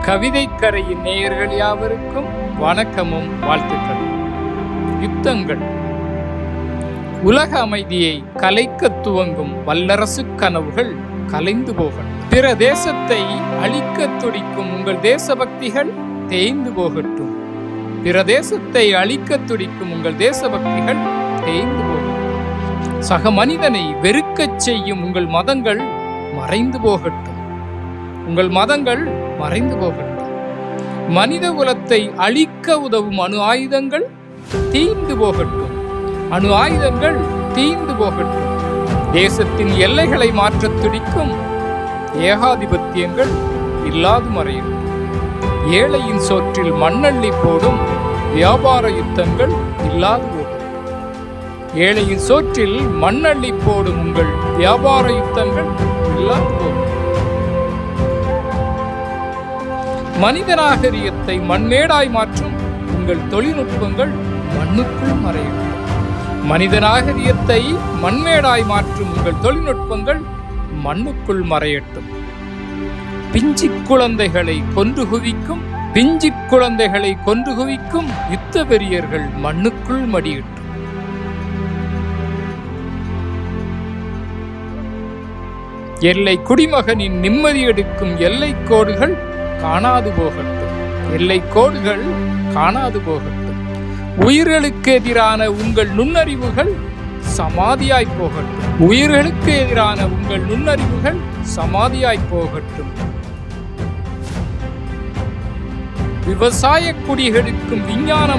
கவிதைக்கரையின் நேயர்கள் யாவருக்கும் வணக்கமும் வாழ்த்துக்களும். யுத்தங்கள் உலக அமைதியை கலைக்க துவங்கும் வல்லரசு கனவுகள் கலைந்து போகட்டும். பிற தேசத்தை அழிக்க துடிக்கும் உங்கள் தேசபக்திகள் தேய்ந்து போகட்டும். பிற தேசத்தை அழிக்க துடிக்கும் உங்கள் தேசபக்திகள் தேய்ந்து போகட்டும். சக மனிதனை வெறுக்கச் செய்யும் உங்கள் மதங்கள் மறைந்து போகட்டும். உங்கள் மதங்கள் மறைந்து போகட்டும். மனித குலத்தை அழிக்க உதவும் அணு ஆயுதங்கள் தீந்து போகட்டும். அணு ஆயுதங்கள் தீந்து போகட்டும். தேசத்தின் எல்லைகளை மாற்றத் துடிக்கும் ஏகாதிபத்தியங்கள் இல்லாது மறையும். ஏழையின் சோற்றில் மண்ணள்ளி போடும் வியாபார யுத்தங்கள் இல்லாது போகும். ஏழையின் சோற்றில் மண்ணள்ளி போடும் உங்கள் வியாபார யுத்தங்கள் இல்லாது போகும். மனித நாகரிகத்தை மண்மேடாய் மாற்றும் உங்கள் தொழில்நுட்பங்கள் மண்ணுக்குள் மறையும். மனித நாகரிகத்தை மண்மேடாய் மாற்றும் உங்கள் தொழில்நுட்பங்கள் மண்ணுக்குள் மறையட்டும். பிஞ்சு குழந்தைகளை கொன்று குவிக்கும் யுத்த வெறியர்கள் மண்ணுக்குள் மடியட்டும். எல்லை குடிமகனின் நிம்மதி எடுக்கும் எல்லை கோடுகள் காணாது போகட்டும். எல்லை கோடுகள் காணாது போகட்டும். உயிர்களுக்கு எதிரான உங்கள் நுண்ணறிவுகள் சமாதியாய் போகட்டும். உயிர்களுக்கு எதிரான உங்கள் நுண்ணறிவுகள் சமாதியாய் போகட்டும். விவசாய குடிகளுக்கும் விஞ்ஞான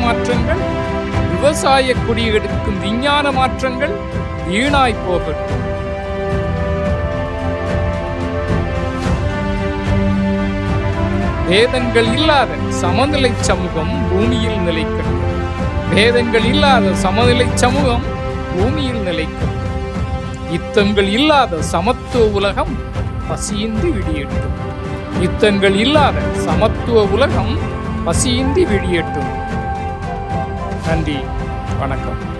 மாற்றங்கள் வீணாய் போகட்டும். வேதங்கள் இல்லாத சமநிலை சமூகம் பூமியில் நிலைக்கட்டும். வேதங்கள் இல்லாத சமநிலை சமூகம் பூமியில் நிலைக்கட்டும். யுத்தங்கள் இல்லாத சமத்துவ உலகம் பசியின்றி விடியட்டும். யுத்தங்கள் இல்லாத சமத்துவ உலகம் பசியின்றி விடியட்டும். நன்றி, வணக்கம்.